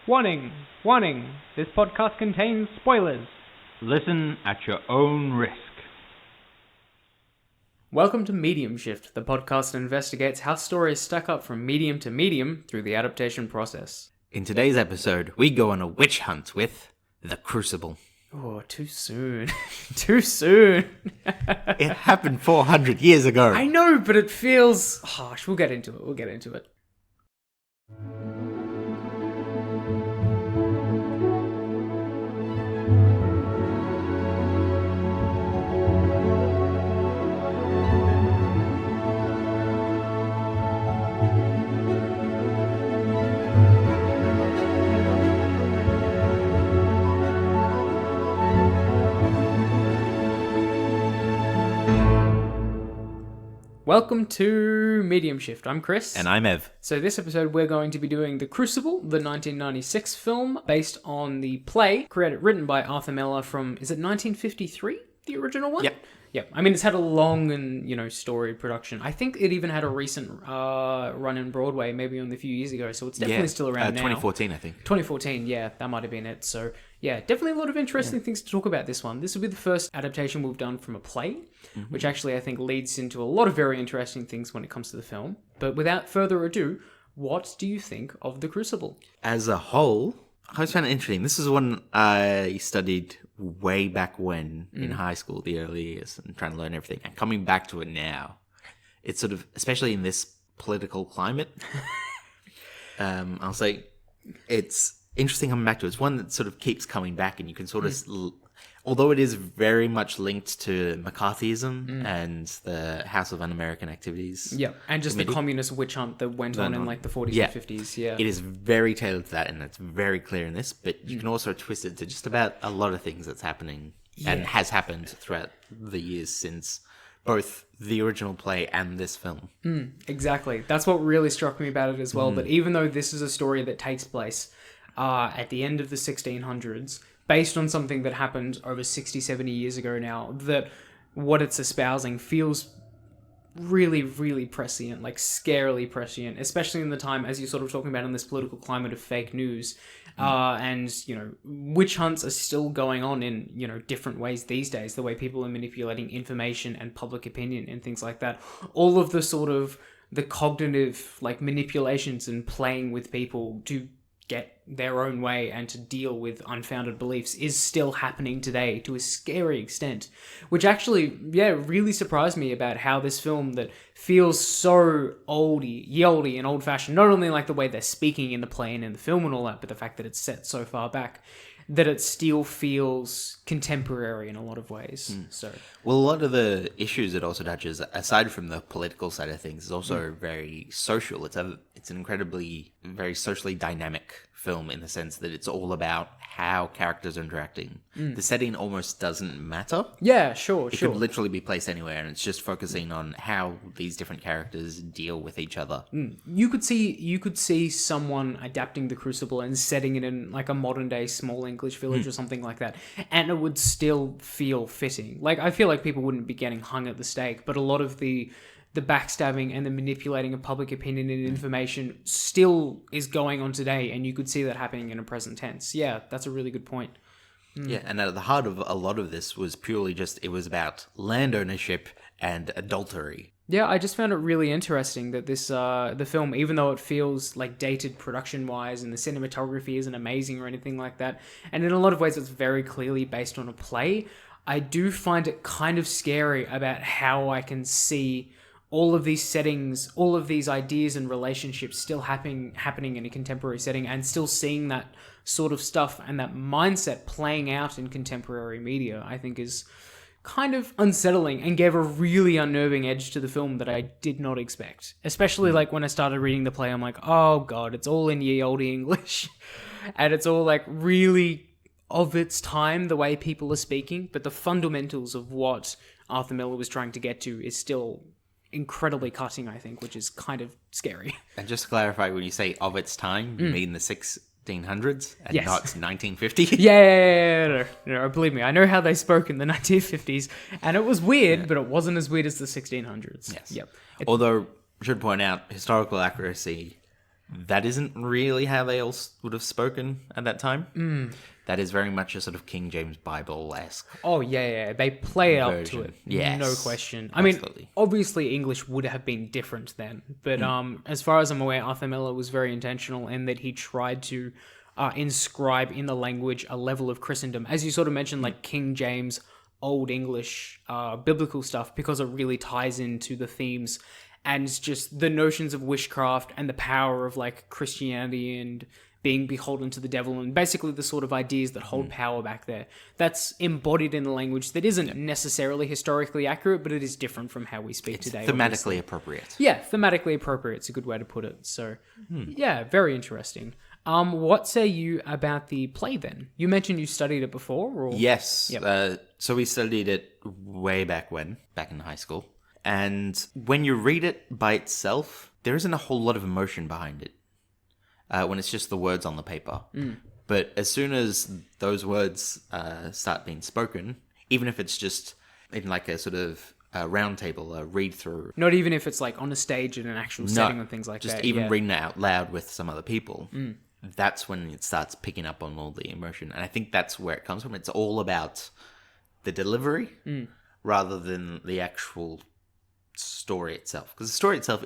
Warning! Warning! This podcast contains spoilers. Listen at your own risk. Welcome to Medium Shift, the podcast that investigates how stories stack up from medium to medium through the adaptation process. In today's episode, we go on a witch hunt with The Crucible. Oh, too soon. Too soon. It happened 400 years ago. I know, but it feels harsh. We'll get into it. Welcome to Medium Shift. I'm Chris. And I'm Ev. So this episode we're going to be doing The Crucible, the 1996 film based on the play written by Arthur Miller from, is it 1953? The original one? Yep. I mean, it's had a long and, storied production. I think it even had a recent run in Broadway, maybe only a few years ago, so it's definitely still around now. 2014, I think. 2014, yeah, that might have been it. So, yeah, definitely a lot of interesting things to talk about this one. This will be the first adaptation we've done from a play, which actually I think leads into a lot of very interesting things when it comes to the film. But without further ado, what do you think of The Crucible? As a whole, I always found it interesting. This is one I studied way back when in high school, the early years, and trying to learn everything. And coming back to it now, it's sort of, especially in this political climate, I'll say it's interesting coming back to it. It's one that sort of keeps coming back, and you can sort of, although it is very much linked to McCarthyism and the House of Un-American Activities. Yeah, and just the communist witch hunt that went on in like the 40s and 50s. Yeah, it is very tailored to that, and it's very clear in this, but you can also twist it to just about a lot of things that's happening and has happened throughout the years since both the original play and this film. Exactly. That's what really struck me about it as well. But even though this is a story that takes place at the end of the 1600s, based on something that happened over 60, 70 years ago now, that what it's espousing feels really, really prescient, like scarily prescient, especially in the time, as you're sort of talking about, in this political climate of fake news. And, witch hunts are still going on in, different ways these days, the way people are manipulating information and public opinion and things like that. All of the sort of the cognitive, like, manipulations and playing with people to get their own way and to deal with unfounded beliefs is still happening today to a scary extent, which actually, really surprised me about how this film that feels so oldie and old-fashioned, not only like the way they're speaking in the play and in the film and all that, but the fact that it's set so far back, that it still feels contemporary in a lot of ways. Well, a lot of the issues it also touches, aside from the political side of things, is also very social. It's an incredibly, very socially dynamic film in the sense that it's all about how characters are interacting. The setting almost doesn't matter. Yeah, sure. It could literally be placed anywhere, and it's just focusing on how these different characters deal with each other. You could see someone adapting The Crucible and setting it in like a modern day small English village or something like that, and it would still feel fitting. Like, I feel like people wouldn't be getting hung at the stake, but a lot of the backstabbing and the manipulating of public opinion and information still is going on today, and you could see that happening in a present tense. Yeah, that's a really good point. Yeah, and at the heart of a lot of this was purely just, it was about land ownership and adultery. Yeah, I just found it really interesting that this the film, even though it feels like dated production-wise and the cinematography isn't amazing or anything like that, and in a lot of ways it's very clearly based on a play, I do find it kind of scary about how I can see all of these settings, all of these ideas and relationships still happening in a contemporary setting, and still seeing that sort of stuff and that mindset playing out in contemporary media, I think is kind of unsettling and gave a really unnerving edge to the film that I did not expect. Especially like when I started reading the play, I'm like, oh god, it's all in ye olde English. And it's all like really of its time, the way people are speaking, but the fundamentals of what Arthur Miller was trying to get to is still incredibly cutting, I think, which is kind of scary. And just to clarify, when you say of its time, you mean the 1600s and Yes. not 1950? Yeah. No, believe me, I know how they spoke in the 1950s, and it was weird, but it wasn't as weird as the 1600s. Yes. Yep. Although, I should point out, historical accuracy that isn't really how they all would have spoken at that time. That is very much a sort of King James Bible-esque. Oh, yeah. They play up to Version. it. Yes. No question. I Absolutely. mean, obviously English would have been different then. But as far as I'm aware, Arthur Miller was very intentional in that he tried to inscribe in the language a level of Christendom. As you sort of mentioned, like King James, Old English, biblical stuff, because it really ties into the themes and just the notions of witchcraft and the power of like Christianity and being beholden to the devil, and basically the sort of ideas that hold power back there. That's embodied in the language that isn't necessarily historically accurate, but it is different from how we speak today. Thematically obviously. appropriate. Yeah, thematically appropriate. It's a good way to put it. So, yeah, very interesting. What say you about the play then? You mentioned you studied it before, or Yes. Yep. So we studied it way back in high school. And when you read it by itself, there isn't a whole lot of emotion behind it. When it's just the words on the paper. But as soon as those words start being spoken, even if it's just in like a sort of round table, a read through. Not even if it's like on a stage in an actual setting and things like just that. even reading it out loud with some other people. That's when it starts picking up on all the emotion. And I think that's where it comes from. It's all about the delivery rather than the actual story itself. Because the story itself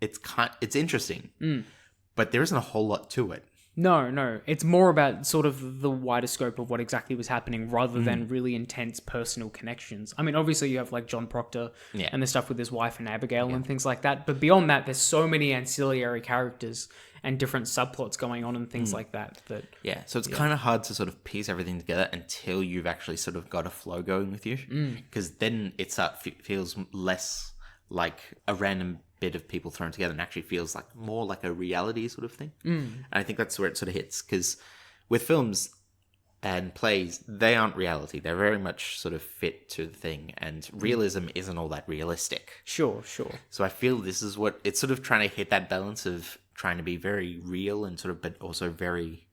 it's interesting. But there isn't a whole lot to it. No. It's more about sort of the wider scope of what exactly was happening rather than really intense personal connections. I mean, obviously you have like John Proctor and the stuff with his wife and Abigail and things like that. But beyond that, there's so many ancillary characters and different subplots going on and things like that. Yeah, so it's kind of hard to sort of piece everything together until you've actually sort of got a flow going with you. Because then it feels less like a random bit of people thrown together and actually feels like more like a reality sort of thing. And I think that's where it sort of hits, because with films and plays, they aren't reality. They're very much sort of fit to the thing, and realism isn't all that realistic. Sure. So I feel this is what it's sort of trying to hit, that balance of trying to be very real and sort of, but also very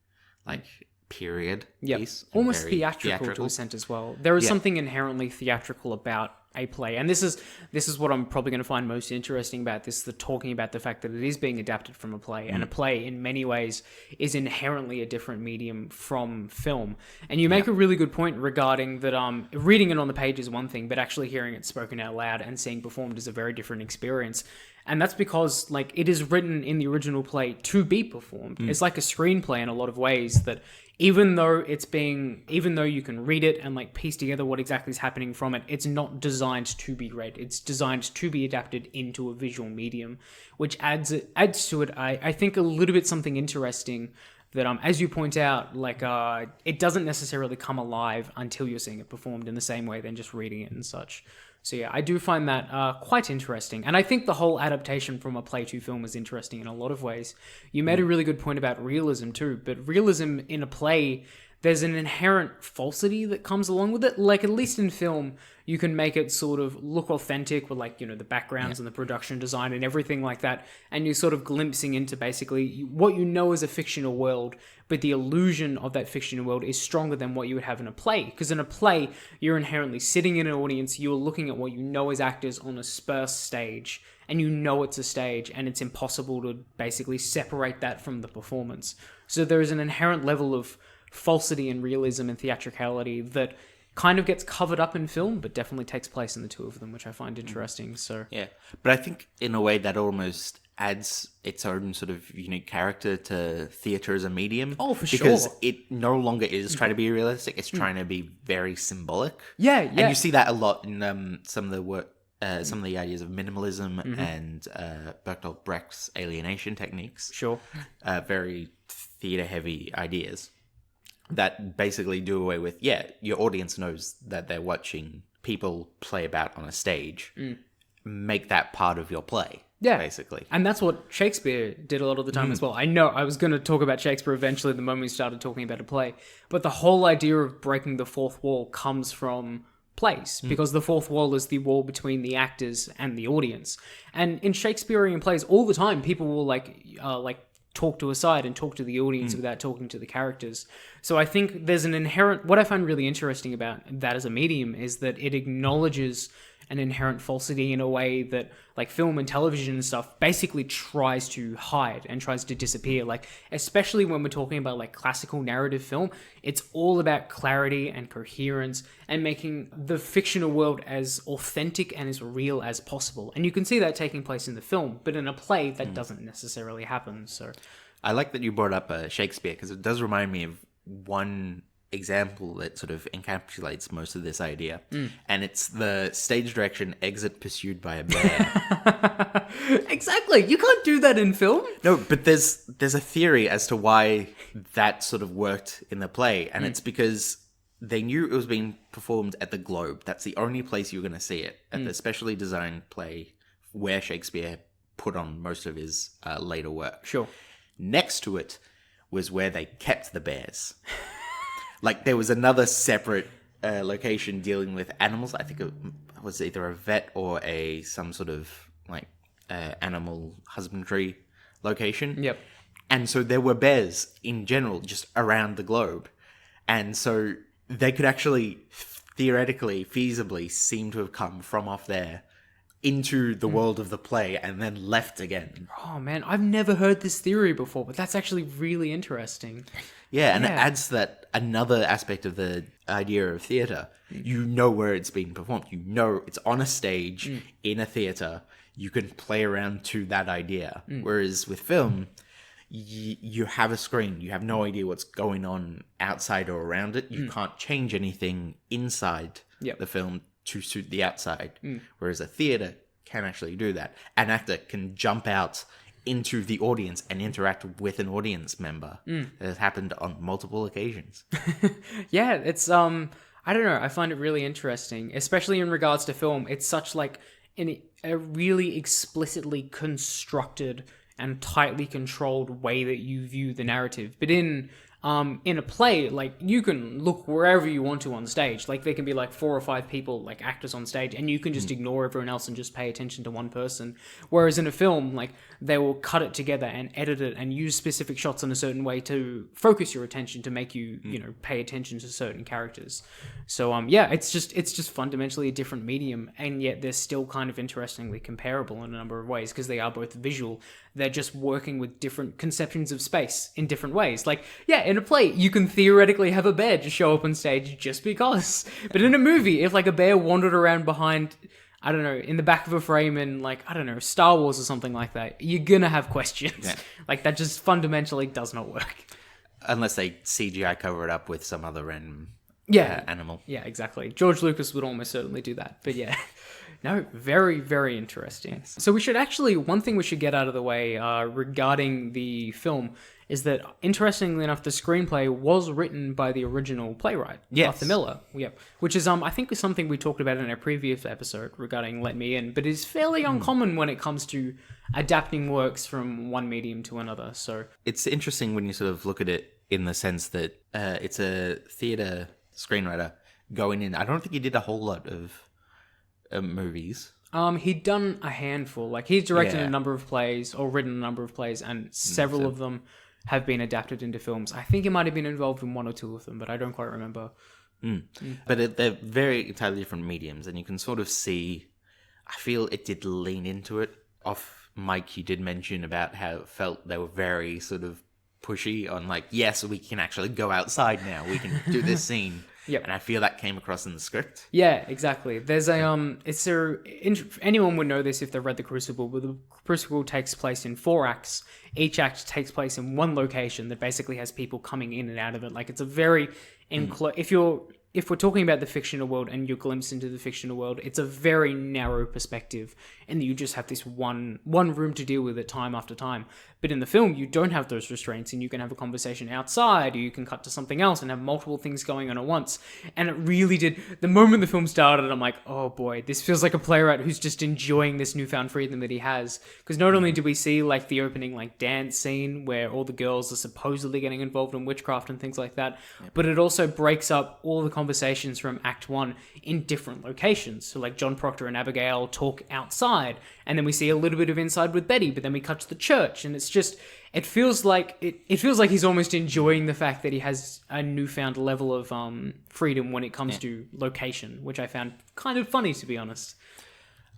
like period piece. Almost very theatrical to a sense as well. There is something inherently theatrical about a play, and this is what I'm probably going to find most interesting about this, the talking about the fact that it is being adapted from a play, and a play in many ways is inherently a different medium from film. And you make a really good point regarding that reading it on the page is one thing, but actually hearing it spoken out loud and seeing performed is a very different experience. And that's because like it is written in the original play to be performed. It's like a screenplay in a lot of ways, that even though you can read it and like piece together what exactly is happening from it, it's not designed to be read. It's designed to be adapted into a visual medium, which adds to it, I think, a little bit something interesting that, as you point out, like it doesn't necessarily come alive until you're seeing it performed in the same way than just reading it and such. So yeah, I do find that quite interesting. And I think the whole adaptation from a play to film is interesting in a lot of ways. You made a really good point about realism too, but realism in a play, there's an inherent falsity that comes along with it. Like, at least in film, you can make it sort of look authentic with, like, you know, the backgrounds and the production design and everything like that. And you're sort of glimpsing into basically what you know is a fictional world, but the illusion of that fictional world is stronger than what you would have in a play. Because in a play, you're inherently sitting in an audience, you're looking at what you know as actors on a sparse stage, and you know it's a stage, and it's impossible to basically separate that from the performance. So there is an inherent level of falsity and realism and theatricality that kind of gets covered up in film, but definitely takes place in the two of them, which I find interesting. So yeah, but I think in a way that almost adds its own sort of unique character to theatre as a medium. Oh, for sure. Because it no longer is trying to be realistic; it's trying to be very symbolic. Yeah. And you see that a lot in some of the work. Some of the ideas of minimalism and Bertolt Brecht's alienation techniques. Sure. Very theatre-heavy ideas that basically do away with, your audience knows that they're watching people play about on a stage. Make that part of your play. Yeah. Basically. And that's what Shakespeare did a lot of the time as well. I know I was going to talk about Shakespeare eventually the moment we started talking about a play, but the whole idea of breaking the fourth wall comes from plays, because the fourth wall is the wall between the actors and the audience. And in Shakespearean plays, all the time, people will like talk to a side and talk to the audience without talking to the characters. So I think there's an inherent, what I find really interesting about that as a medium is that it acknowledges an inherent falsity in a way that like film and television and stuff basically tries to hide and tries to disappear. Like, especially when we're talking about like classical narrative film, it's all about clarity and coherence and making the fictional world as authentic and as real as possible. And you can see that taking place in the film, but in a play that doesn't necessarily happen. So I like that you brought up Shakespeare, because it does remind me of one example that sort of encapsulates most of this idea, and it's the stage direction exit pursued by a bear. Exactly, you can't do that in film. No, but there's a theory as to why that sort of worked in the play, and it's because they knew it was being performed at the Globe. That's the only place you're going to see it, at the specially designed play where Shakespeare put on most of his later work. Sure. Next to it was where they kept the bears. Like, there was another separate location dealing with animals. I think it was either a vet or some sort of like animal husbandry location. Yep. And so there were bears in general just around the Globe. And so they could actually theoretically, feasibly seem to have come from off there into the world of the play and then left again. Oh man, I've never heard this theory before, but that's actually really interesting. Yeah, and it adds that another aspect of the idea of theatre. You know where it's being performed. You know it's on a stage in a theatre. You can play around to that idea. Whereas with film, you have a screen. You have no idea what's going on outside or around it. You can't change anything inside the film to suit the outside. Whereas a theatre can actually do that. An actor can jump out into the audience and interact with an audience member. That has happened on multiple occasions. Yeah, it's I don't know, I find it really interesting, especially in regards to film. It's such like a really explicitly constructed and tightly controlled way that you view the narrative. But in a play, like, you can look wherever you want to on stage. Like, there can be like 4 or 5 people, like actors on stage, and you can just ignore everyone else and just pay attention to one person. Whereas in a film, like, they will cut it together and edit it and use specific shots in a certain way to focus your attention, to make you, you know, pay attention to certain characters. So yeah, it's just fundamentally a different medium, and yet they're still kind of interestingly comparable in a number of ways, because they are both visual. They're just working with different conceptions of space in different ways. Like, yeah, in a play, you can theoretically have a bear just show up on stage just because. But in a movie, if like a bear wandered around behind, I don't know, in the back of a frame in like, I don't know, Star Wars or something like that, you're gonna have questions. Yeah. Like, that just fundamentally does not work. Unless they CGI cover it up with some other random animal. Yeah, exactly. George Lucas would almost certainly do that. But yeah. No, very, very interesting. So we should actually, one thing we should get out of the way regarding the film is that, interestingly enough, the screenplay was written by the original playwright, Arthur Miller. Yep. Which is, I think, is something we talked about in our previous episode regarding Let Me In, but is fairly uncommon when it comes to adapting works from one medium to another. So it's interesting when you sort of look at it in the sense that it's a theatre screenwriter going in. I don't think he did a whole lot of movies. He'd done a handful. Like, he's directed a number of plays, or written a number of plays, and several of them have been adapted into films. I think he might have been involved in 1 or 2 of them, but I don't quite remember. But they're very entirely different mediums, and you can sort of see, I feel it did lean into it. Off mic, you did mention about how it felt they were very sort of pushy on, like, yes, we can actually go outside now, we can do this scene. Yep. And I feel that came across in the script. Yeah, exactly. There's anyone would know this if they've read The Crucible, but The Crucible takes place in 4 acts. Each act takes place in one location that basically has people coming in and out of it. Like, it's a very if we're talking about the fictional world and your glimpse into the fictional world, it's a very narrow perspective, and you just have this one room to deal with it time after time. But in the film, you don't have those restraints, and you can have a conversation outside, or you can cut to something else and have multiple things going on at once. And it really did. The moment the film started, I'm like, oh boy, this feels like a playwright who's just enjoying this newfound freedom that he has. Because not only do we see like the opening like dance scene where all the girls are supposedly getting involved in witchcraft and things like that, but it also breaks up all the conversations from Act 1 in different locations. So like John Proctor and Abigail talk outside, and then we see a little bit of inside with Betty, but then we cut to the church, and it's just, it feels like he's almost enjoying the fact that he has a newfound level of freedom when it comes to location, which I found kind of funny, to be honest.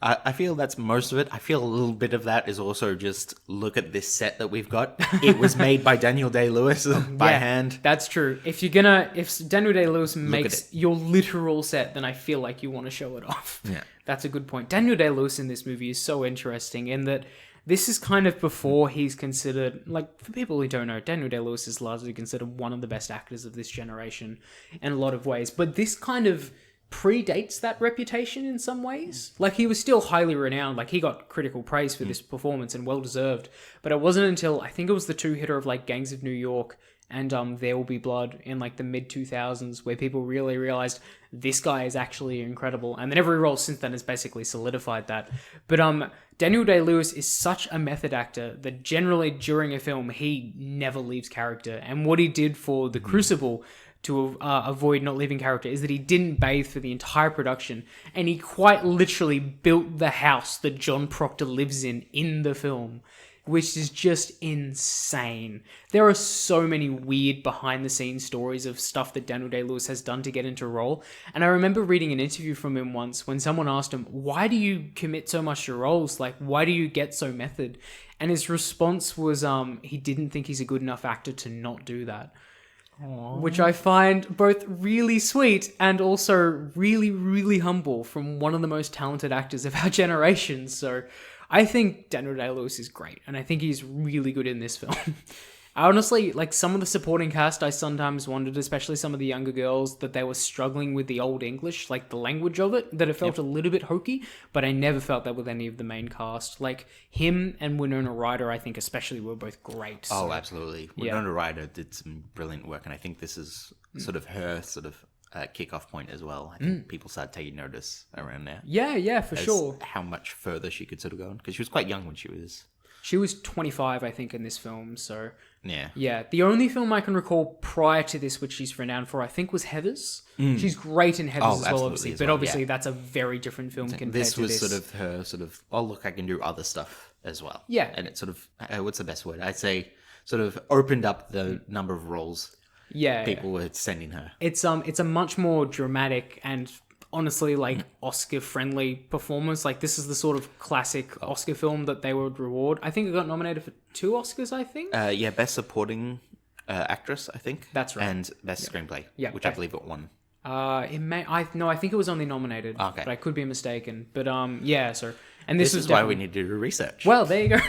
I feel that's most of it. I feel a little bit of that is also just look at this set that we've got. It was made by Daniel Day-Lewis by hand. That's true. If Daniel Day-Lewis makes your literal set, then I feel like you want to show it off. Yeah. That's a good point. Daniel Day-Lewis in this movie is so interesting in that this is kind of before he's considered, like, for people who don't know, Daniel Day-Lewis is largely considered one of the best actors of this generation in a lot of ways. But this kind of predates that reputation in some ways. Like, he was still highly renowned. Like, he got critical praise for this performance, and well deserved. But it wasn't until, I think it was the two-hitter of like Gangs of New York and There Will Be Blood in like the mid-2000s where people really realized this guy is actually incredible. And then every role since then has basically solidified that. But Daniel Day-Lewis is such a method actor that generally during a film he never leaves character. And what he did for The Crucible to avoid not leaving character is that he didn't bathe for the entire production, and he quite literally built the house that John Proctor lives in the film, which is just insane. There are so many weird behind-the-scenes stories of stuff that Daniel Day-Lewis has done to get into role, and I remember reading an interview from him once when someone asked him, why do you commit so much to roles? Like, why do you get so method? And his response was he didn't think he's a good enough actor to not do that. Aww. Which I find both really sweet and also really, really humble from one of the most talented actors of our generation. So I think Daniel Day-Lewis is great, and I think he's really good in this film. I honestly, like, some of the supporting cast, I sometimes wondered, especially some of the younger girls, that they were struggling with the Old English, like the language of it, that it felt a little bit hokey, but I never felt that with any of the main cast. Like, him and Winona Ryder, I think especially, were both great. So. Oh, absolutely. Winona Ryder did some brilliant work, and I think this is sort of her sort of kick-off point as well. I think people started taking notice around there. Yeah, for sure. How much further she could sort of go, because she was quite young when she was... She was 25, I think, in this film, so... Yeah. Yeah, the only film I can recall prior to this, which she's renowned for, I think, was Heathers. She's great in Heathers as well, obviously. But obviously, that's a very different film compared to this. This was sort of her sort of, oh, look, I can do other stuff as well. Yeah. And it sort of, what's the best word? I'd say sort of opened up the number of roles people were sending her. It's a much more dramatic and... honestly, like, Oscar-friendly performance. Like, this is the sort of classic Oscar film that they would reward. I think it got nominated for 2 Oscars, I think. Best Supporting Actress, I think. That's right. And Best Screenplay, which I believe it won. I think it was only nominated. Okay. But I could be mistaken. But, so... And this is why we need to do research. Well, there you go.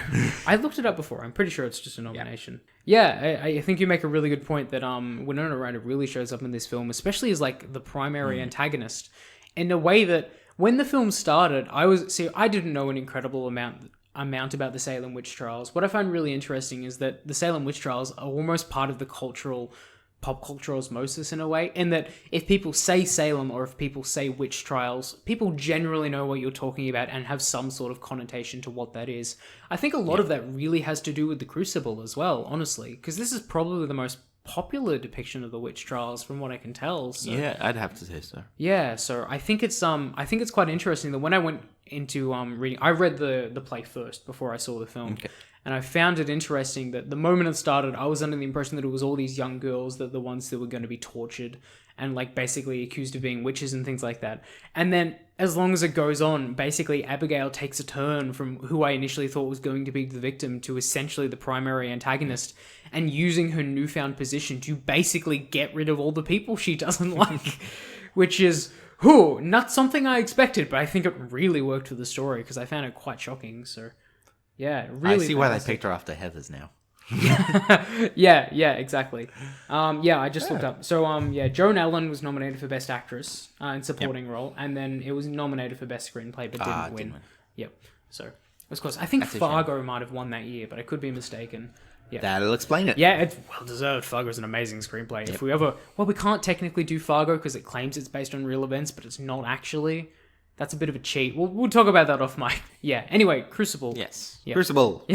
I looked it up before. I'm pretty sure it's just a nomination. Yeah, I think you make a really good point that Winona Ryder really shows up in this film, especially as, like, the primary antagonist, in a way that when the film started, I didn't know an incredible amount about the Salem witch trials. What I find really interesting is that the Salem witch trials are almost part of the pop culture osmosis in a way, in that if people say Salem or if people say witch trials, people generally know what you're talking about and have some sort of connotation to what that is. I think a lot of that really has to do with the Crucible as well, honestly, because this is probably the most popular depiction of the witch trials from what I can tell. So. Yeah, I'd have to say so. Yeah, so I think it's quite interesting that when I went into reading, I read the play first before I saw the film. Okay. And I found it interesting that the moment it started, I was under the impression that it was all these young girls that the ones that were going to be tortured and, like, basically accused of being witches and things like that. And then as long as it goes on, basically Abigail takes a turn from who I initially thought was going to be the victim to essentially the primary antagonist, and using her newfound position to basically get rid of all the people she doesn't like, which is... not something I expected, but I think it really worked for the story because I found it quite shocking. So, yeah, really. I see why they picked her after Heathers now. yeah, exactly. I just looked up. So, Joan Allen was nominated for Best Actress in supporting role, and then it was nominated for Best Screenplay, but didn't win. Yep. So, it was close. I think Fargo might have won that year, but I could be mistaken. Yeah. That'll explain it. Yeah, it's well deserved. Fargo's an amazing screenplay. Yep. We can't technically do Fargo because it claims it's based on real events, but it's not actually. That's a bit of a cheat. We'll talk about that off mic. Yeah. Anyway, Crucible. Yes. Yep. Crucible.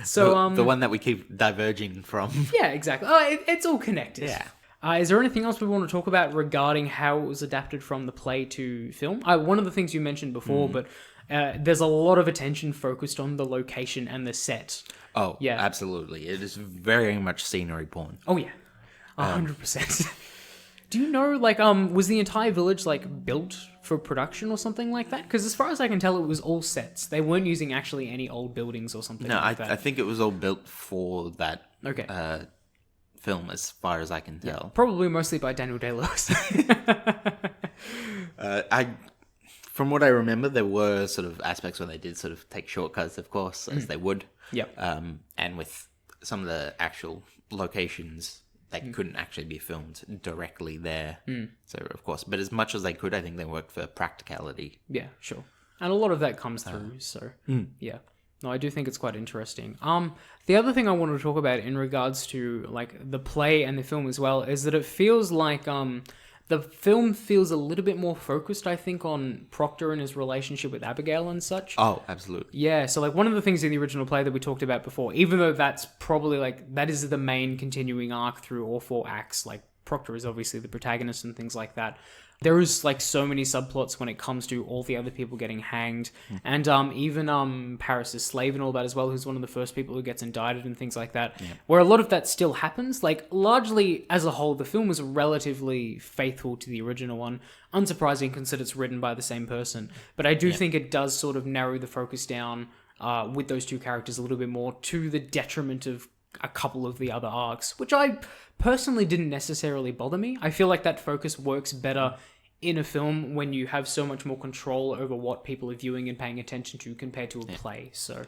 So the one that we keep diverging from. Yeah, exactly. Oh, it's all connected. Yeah. Is there anything else we want to talk about regarding how it was adapted from the play to film? One of the things you mentioned before, but there's a lot of attention focused on the location and the set. Oh, Yeah. absolutely. It is very much scenery porn. Oh yeah, 100%. Do you know, like, was the entire village like built for production or something like that? Because as far as I can tell, it was all sets. They weren't using actually any old buildings or something. No, like that. I think it was all built for that Okay. film, as far as I can tell. Probably mostly by Daniel Day-Lewis. From what I remember, there were sort of aspects where they did sort of take shortcuts, of course, as they would. Yep. And with some of the actual locations, they couldn't actually be filmed directly there. So, of course, but as much as they could, I think they worked for practicality. Yeah, sure. And a lot of that comes through, so yeah. No, I do think it's quite interesting. The other thing I want to talk about in regards to like the play and the film as well is that it feels like the film feels a little bit more focused, I think, on Proctor and his relationship with Abigail and such. Oh, absolutely. Yeah, so like one of the things in the original play that we talked about before, even though that's probably like that is the main continuing arc through all 4 acts, like Proctor is obviously the protagonist and things like that. There is like so many subplots when it comes to all the other people getting hanged, and even Paris's slave and all that as well, who's one of the first people who gets indicted and things like that. Where a lot of that still happens. Like largely as a whole, the film was relatively faithful to the original one. Unsurprising, considering it's written by the same person. But I do think it does sort of narrow the focus down with those 2 characters a little bit more, to the detriment of a couple of the other arcs, which I personally didn't necessarily bother me. I feel like that focus works better in a film when you have so much more control over what people are viewing and paying attention to compared to a play. So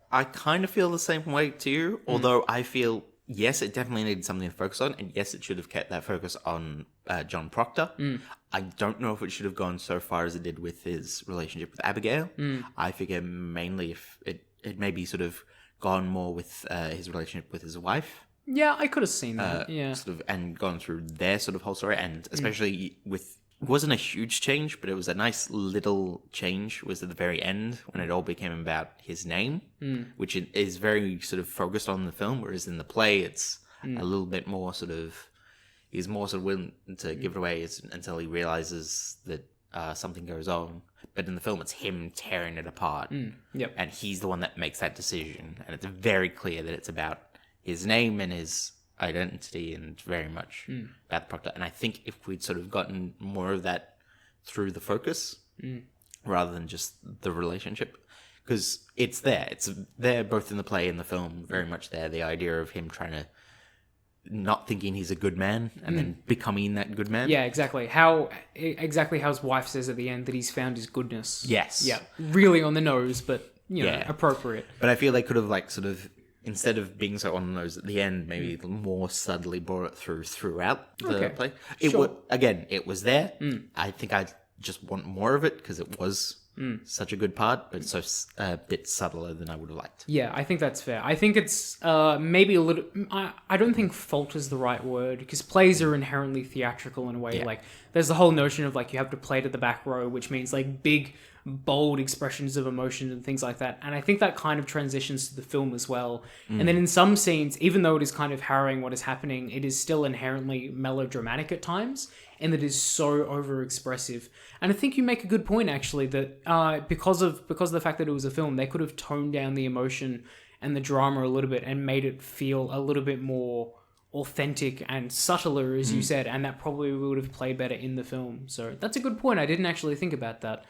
I kind of feel the same way too, although I feel, yes, it definitely needed something to focus on, and yes, it should have kept that focus on John Proctor. I don't know if it should have gone so far as it did with his relationship with Abigail. I figure mainly if it maybe sort of gone more with his relationship with his wife. yeah, I could have seen that. Sort of, and gone through their sort of whole story, and especially with, it wasn't a huge change, but it was a nice little change, was at the very end when it all became about his name, which is very sort of focused on the film, whereas in the play it's a little bit more sort of, he's more sort of willing to give it away until he realizes that something goes on. But in the film, it's him tearing it apart. Yep. And he's the one that makes that decision. And it's very clear that it's about his name and his identity, and very much about the Proctor. And I think if we'd sort of gotten more of that through the focus, rather than just the relationship, because it's there both in the play and the film, very much there. The idea of him trying to, not thinking he's a good man and then becoming that good man. Yeah, exactly. How his wife says at the end that he's found his goodness. Yes. Yeah. Really on the nose, but you know, appropriate. But I feel they could have like sort of, instead of being so on the nose at the end, maybe more subtly brought it throughout the play. It was there. I think I just want more of it because it was such a good part, but so a bit subtler than I would have liked. Yeah, I think that's fair. I think it's maybe a little... I don't think fault is the right word, because plays are inherently theatrical in a way. Like, there's the whole notion of, like, you have to play to the back row, which means, like, big, bold expressions of emotion and things like that. And I think that kind of transitions to the film as well. And then in some scenes, even though it is kind of harrowing what is happening, it is still inherently melodramatic at times, and it is so over-expressive. And I think you make a good point, actually, that because of the fact that it was a film, they could have toned down the emotion and the drama a little bit and made it feel a little bit more authentic and subtler, as you said, and that probably would have played better in the film. So that's a good point. I didn't actually think about that.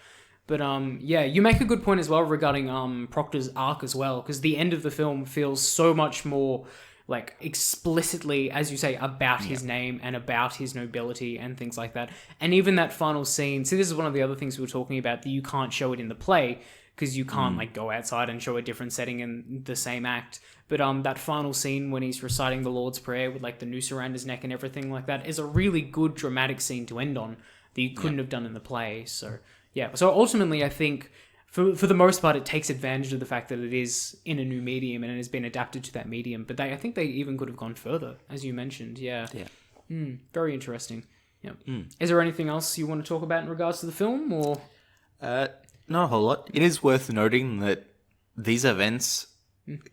But yeah, you make a good point as well regarding Proctor's arc as well, because the end of the film feels so much more like explicitly, as you say, about his name and about his nobility and things like that. And even that final scene, see, this is one of the other things we were talking about, that you can't show it in the play because you can't like go outside and show a different setting in the same act. But that final scene when he's reciting the Lord's Prayer with like the noose around his neck and everything like that is a really good dramatic scene to end on that you couldn't have done in the play. So yeah, so ultimately I think for the most part, it takes advantage of the fact that it is in a new medium and it has been adapted to that medium. But I think they even could have gone further, as you mentioned. Yeah. Very interesting. Yeah. Is there anything else you want to talk about in regards to the film, or? Not a whole lot. It is worth noting that these events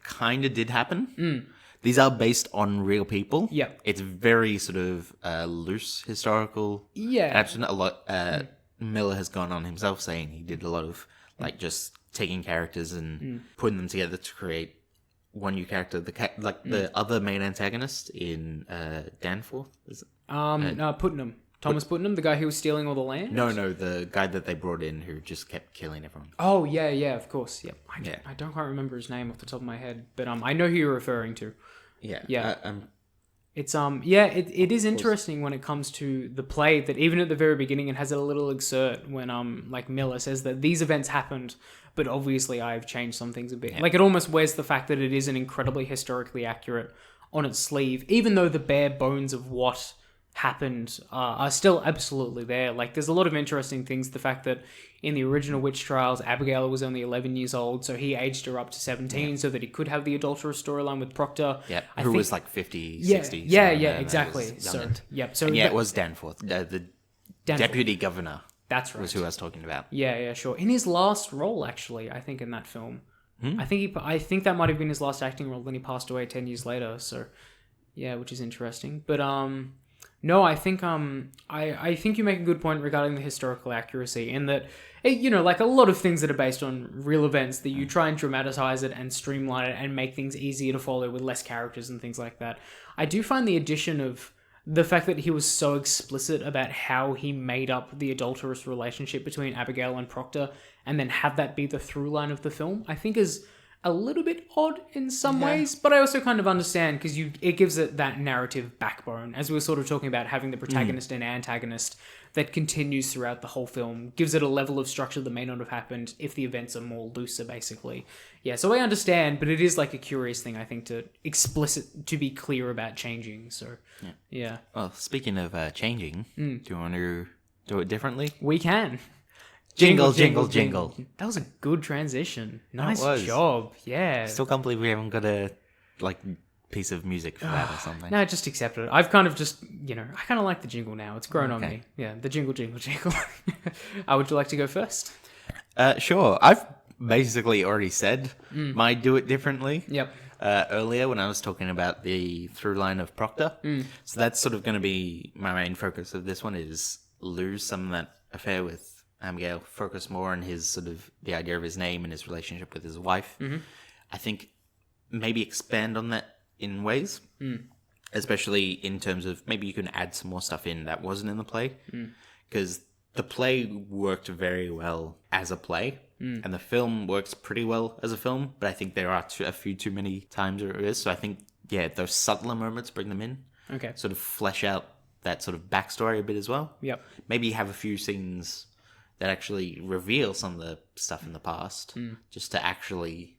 kind of did happen. These are based on real people. Yep. It's very sort of loose historical. Yeah. Absolutely. A lot. Miller has gone on himself saying he did a lot of like just taking characters and putting them together to create one new character. The other main antagonist in Danforth. Is it? No, Putnam. Thomas Putnam, the guy who was stealing all the land? No, the guy that they brought in who just kept killing everyone. Oh, yeah, of course. Yep. I don't quite remember his name off the top of my head, but I know who you're referring to. Yeah. Yeah. It's it is interesting when it comes to the play that even at the very beginning it has a little excerpt when like Miller says that these events happened, but obviously I've changed some things a bit. Like it almost wears the fact that it isn't incredibly historically accurate on its sleeve, even though the bare bones of what happened are still absolutely there. Like there's a lot of interesting things. The fact that in the original witch trials, Abigail was only 11 years old, so he aged her up to 17 so that he could have the adulterous storyline with Proctor. Yeah, I who think, was like 50, yeah, 60. Yeah, exactly. So, it was Danforth, the deputy governor. That's right. Was who I was talking about. Yeah, sure. In his last role, actually, I think in that film, I think that might have been his last acting role. Then he passed away 10 years later. So, yeah, which is interesting. But no, I think I think you make a good point regarding the historical accuracy in that, like a lot of things that are based on real events, that you try and dramatize it and streamline it and make things easier to follow with less characters and things like that. I do find the addition of the fact that he was so explicit about how he made up the adulterous relationship between Abigail and Proctor and then have that be the through line of the film, I think is a little bit odd in some ways, but I also kind of understand because it gives it that narrative backbone, as we were sort of talking about having the protagonist and antagonist that continues throughout the whole film, gives it a level of structure that may not have happened if the events are more looser, basically. Yeah, so I understand, but it is like a curious thing, I think, to be clear about changing. So, yeah. Well, speaking of changing, do you want to do it differently? We can. Jingle, jingle, jingle. That was a good transition. Nice was. job. Yeah. Still can't believe we haven't got a piece of music for that or something. No, just accept it. I've kind of just, I kind of like the jingle now. It's grown on me. Yeah, the jingle, jingle, jingle. Would you like to go first? Sure. I've basically already said my do it differently. Yep. Earlier when I was talking about the through line of Proctor. So that's sort of going to be my main focus of this one is lose some of that affair with Abigail, focus more on his sort of the idea of his name and his relationship with his wife. I think maybe expand on that in ways, especially in terms of maybe you can add some more stuff in that wasn't in the play, because the play worked very well as a play, and the film works pretty well as a film, but I think there are a few too many times where it is. So I think, those subtler moments, bring them in. Okay. Sort of flesh out that sort of backstory a bit as well. Yep. Maybe have a few scenes that actually reveal some of the stuff in the past, just to actually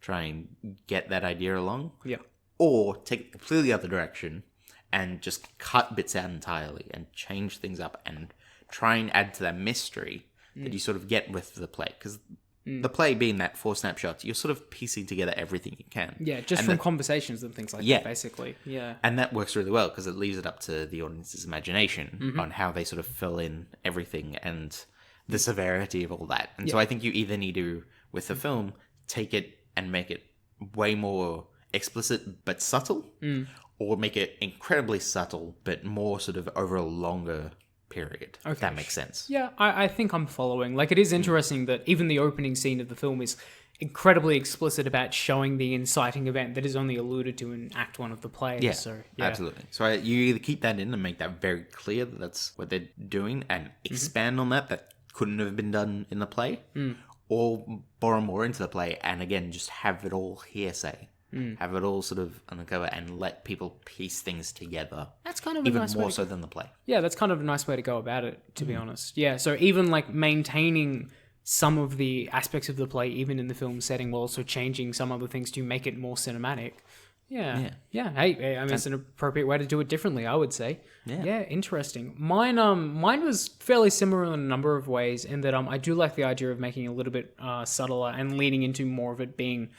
try and get that idea along. Yeah. Or take it completely other direction and just cut bits out entirely and change things up and try and add to that mystery that you sort of get with the play. Because the play being that 4 snapshots, you're sort of piecing together everything you can. Yeah, just from conversations and things like that, basically. Yeah. And that works really well because it leaves it up to the audience's imagination on how they sort of fill in everything and the severity of all that. And so I think you either need to, with the film, take it and make it way more explicit but subtle, or make it incredibly subtle but more sort of over a longer period, if that makes sense. Yeah, I think I'm following. Like, it is interesting that even the opening scene of the film is incredibly explicit about showing the inciting event that is only alluded to in Act 1 of the play. Yeah, so, absolutely. So you either keep that in and make that very clear that that's what they're doing and expand on that couldn't have been done in the play, or borrow more into the play and again just have it all hearsay, have it all sort of undercover and let people piece things together. That's kind of even a nice more way so than the play. Yeah, that's kind of a nice way to go about it, to be honest. Yeah, so even like maintaining some of the aspects of the play, even in the film setting, while also changing some other things to make it more cinematic. Yeah. Hey, I mean, it's an appropriate way to do it differently, I would say. Yeah, interesting. Mine was fairly similar in a number of ways in that I do like the idea of making it a little bit subtler and leaning into more of it being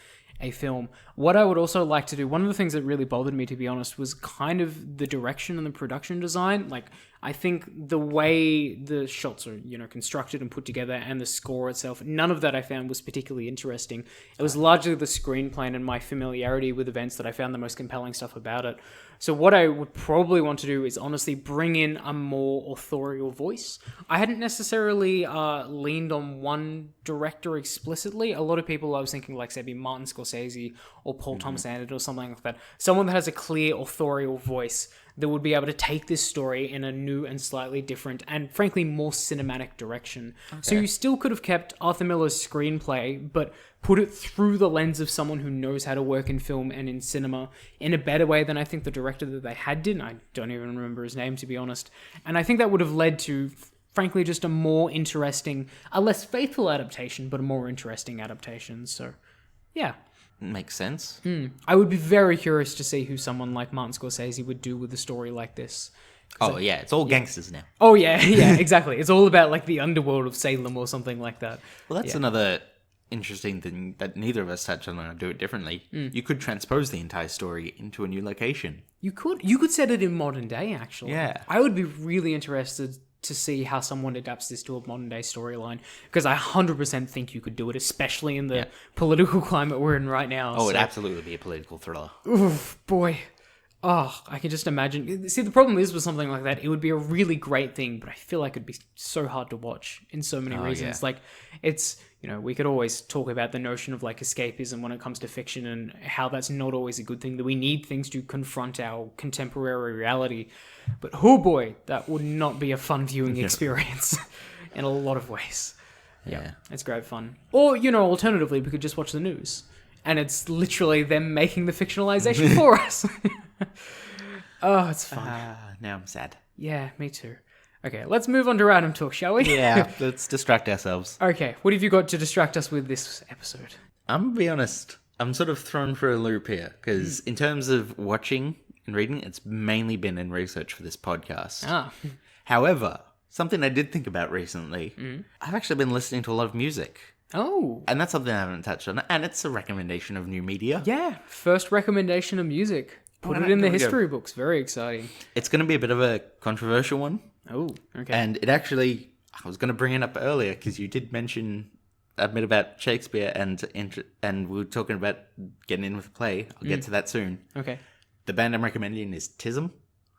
a film. What I would also like to do, one of the things that really bothered me, to be honest, was kind of the direction and the production design. Like, I think the way the shots are, constructed and put together, and the score itself, none of that I found was particularly interesting. It was largely the screenplay and my familiarity with events that I found the most compelling stuff about it. So what I would probably want to do is honestly bring in a more authorial voice. I hadn't necessarily leaned on one director explicitly. A lot of people I was thinking like, say, Martin Scorsese or Paul Thomas Anderson or something like that. Someone that has a clear authorial voice that would be able to take this story in a new and slightly different and frankly more cinematic direction. Okay. So you still could have kept Arthur Miller's screenplay, but put it through the lens of someone who knows how to work in film and in cinema in a better way than I think the director that they had did. I don't even remember his name, to be honest. And I think that would have led to, frankly, just a more interesting, a less faithful adaptation, but a more interesting adaptation. So, yeah. Makes sense. I would be very curious to see who someone like Martin Scorsese would do with a story like this. Oh, yeah, it's all gangsters now. Oh, yeah, exactly. It's all about, like, the underworld of Salem or something like that. Well, that's another interesting thing that neither of us touched on, and I'll do it differently. You could transpose the entire story into a new location. You could set it in modern day, actually. Yeah. I would be really interested to see how someone adapts this to a modern day storyline, because I 100% think you could do it, especially in the political climate we're in right now. Oh, it'd absolutely be a political thriller. Oof, boy. Oh, I can just imagine. See, the problem is with something like that, it would be a really great thing, but I feel like it'd be so hard to watch in so many reasons. Yeah. Like, it's, we could always talk about the notion of like escapism when it comes to fiction and how that's not always a good thing, that we need things to confront our contemporary reality. But oh boy, that would not be a fun viewing experience in a lot of ways. Yeah, it's great fun. Or, alternatively, we could just watch the news. And it's literally them making the fictionalization for us. Oh, it's fun. Now I'm sad. Yeah, me too. Okay, let's move on to random talk, shall we? Yeah, let's distract ourselves. Okay, what have you got to distract us with this episode? I'm going to be honest. I'm sort of thrown for a loop here, because in terms of watching and reading, it's mainly been in research for this podcast. However, something I did think about recently, I've actually been listening to a lot of music. Oh. And that's something I haven't touched on. And it's a recommendation of new media. Yeah, first recommendation of music. Put it in the history books. Very exciting. It's going to be a bit of a controversial one. Oh, okay. And it actually, I was going to bring it up earlier because you did mention a bit about Shakespeare and we were talking about getting in with the play. I'll get to that soon. Okay. The band I'm recommending is TISM.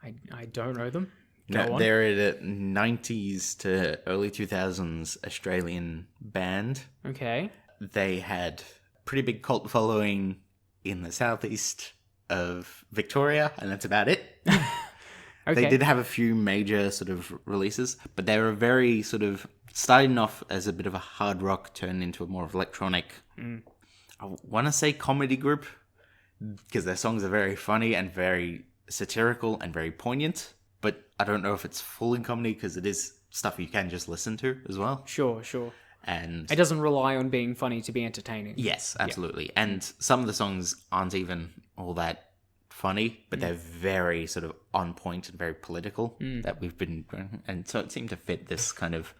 I don't know them. No, they're a 90s to early 2000s Australian band. Okay. They had a pretty big cult following in the southeast of Victoria, and that's about it. Okay. They did have a few major sort of releases, but they were very sort of starting off as a bit of a hard rock, turned into a more of electronic, I want to say comedy group, because their songs are very funny and very satirical and very poignant. But I don't know if it's full in comedy, because it is stuff you can just listen to as well. Sure. And it doesn't rely on being funny to be entertaining. Yes, absolutely. Yeah. And some of the songs aren't even all that funny, but they're very sort of on point and very political that we've been... And so it seemed to fit this kind of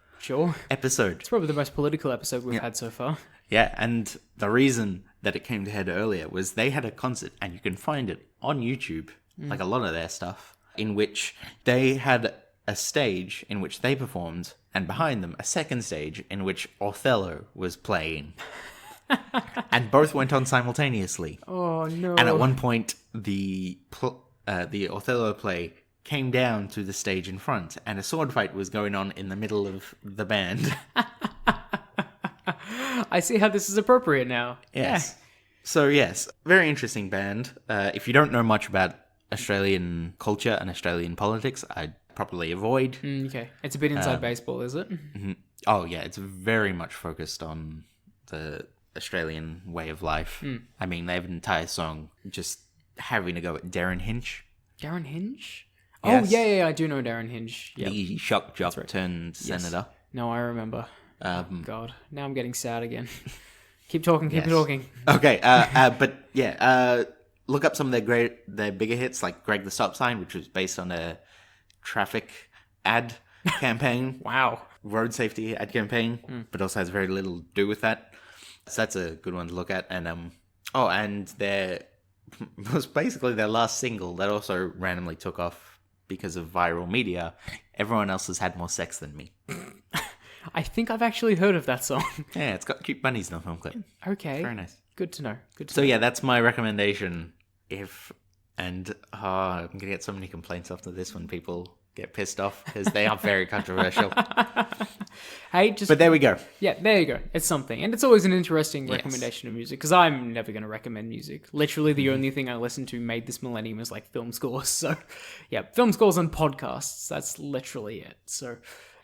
episode. It's probably the most political episode we've had so far. Yeah, and the reason that it came to head earlier was they had a concert, and you can find it on YouTube, like a lot of their stuff, in which they had a stage in which they performed, and behind them a second stage in which Othello was playing. And both went on simultaneously. Oh no. And at one point the Othello play came down to the stage in front, and a sword fight was going on in the middle of the band. I see how this is appropriate now. Yes. Yeah. So yes, very interesting band. If you don't know much about Australian culture and Australian politics, I'd probably avoid. Okay. It's a bit inside baseball, is it? Mm-hmm. Oh, yeah. It's very much focused on the Australian way of life. I mean, they have an entire song just having to go at Darren Hinch. Darren Hinch? Yes. Oh, yeah, I do know Darren Hinch. Yep. The shock jock turned senator. No, I remember. God, now I'm getting sad again. Keep talking. Okay, but yeah, look up some of their bigger hits, like Greg the Stop Sign, which was based on a traffic ad campaign. Wow. Road safety ad campaign, but also has very little to do with that. So that's a good one to look at. And and their was basically their last single that also randomly took off because of viral media, Everyone else has had more sex than me. I think I've actually heard of that song. Yeah, it's got cute bunnies in the film clip. Okay. Very nice. Good to know. So yeah, that's my recommendation. I'm gonna get so many complaints after this when people get pissed off because they are very controversial. But there we go. Yeah, there you go. It's something, and it's always an interesting recommendation of music because I'm never going to recommend music. Literally, the only thing I listened to made this millennium is like film scores. So, yeah, film scores and podcasts. That's literally it. So.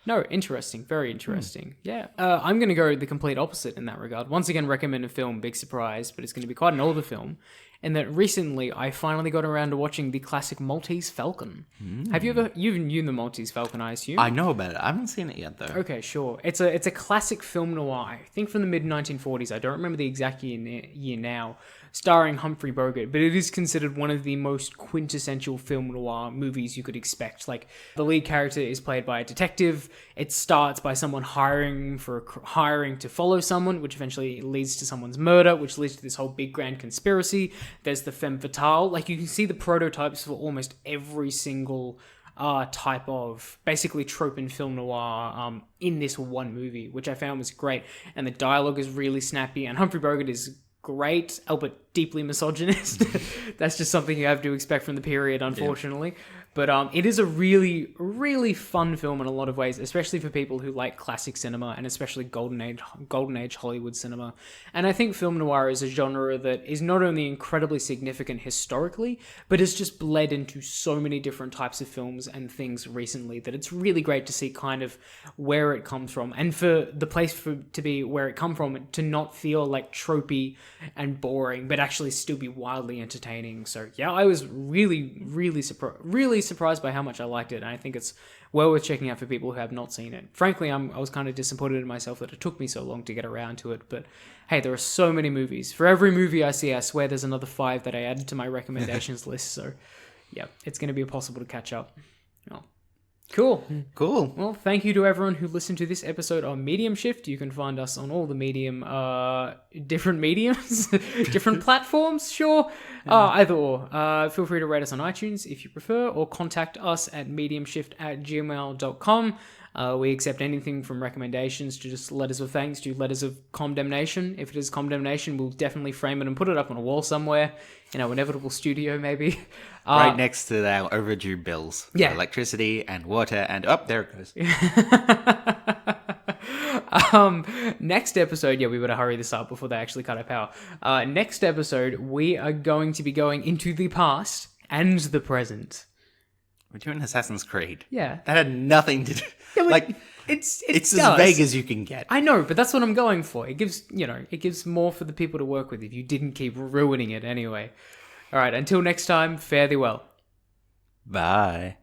No, interesting. Very interesting. Yeah. I'm going to go the complete opposite in that regard. Once again, recommend a film, big surprise, but it's going to be quite an older film. And that recently I finally got around to watching the classic Maltese Falcon. Have you ever... You've known the Maltese Falcon, I assume? I know about it. I haven't seen it yet, though. Okay, sure. It's a classic film noir, I think from the mid-1940s. I don't remember the exact year now, starring Humphrey Bogart, but it is considered one of the most quintessential film noir movies you could expect. Like, the lead character is played by a detective. It starts by someone hiring to follow someone, which eventually leads to someone's murder, which leads to this whole big grand conspiracy. There's the femme fatale. Like, you can see the prototypes for almost every single type of basically trope in film noir in this one movie, which I found was great. And the dialogue is really snappy, and Humphrey Bogart is great, albeit deeply misogynist. That's just something you have to expect from the period, unfortunately. Yeah. But it is a really, really fun film in a lot of ways, especially for people who like classic cinema and especially golden age Hollywood cinema. And I think film noir is a genre that is not only incredibly significant historically, but has just bled into so many different types of films and things recently that it's really great to see kind of where it comes from, and for the place to be where it come from to not feel like tropey and boring, but actually still be wildly entertaining. So yeah, I was really, really surprised by how much I liked it, and I think it's well worth checking out for people who have not seen it. Frankly, I was kind of disappointed in myself that it took me so long to get around to it, but hey, there are so many movies. For every movie I see, I swear there's another 5 that I added to my recommendations list, so yeah, it's going to be impossible to catch up. Oh. Cool. Well, thank you to everyone who listened to this episode on Medium Shift. You can find us on all the different mediums, different platforms, sure. Either or. Feel free to rate us on iTunes if you prefer, or contact us at mediumshift@gmail.com. We accept anything from recommendations to just letters of thanks to letters of condemnation. If it is condemnation, we'll definitely frame it and put it up on a wall somewhere in our inevitable studio, maybe. Right next to our overdue bills. Yeah. Electricity and water and... Oh, there it goes. Next episode, we better hurry this up before they actually cut our power. Next episode, we are going to be going into the past and the present. We're doing Assassin's Creed. Yeah. That had nothing to do... Yeah, it's as vague as you can get. I know, but that's what I'm going for. It gives more for the people to work with if you didn't keep ruining it anyway. All right, until next time, fare thee well. Bye.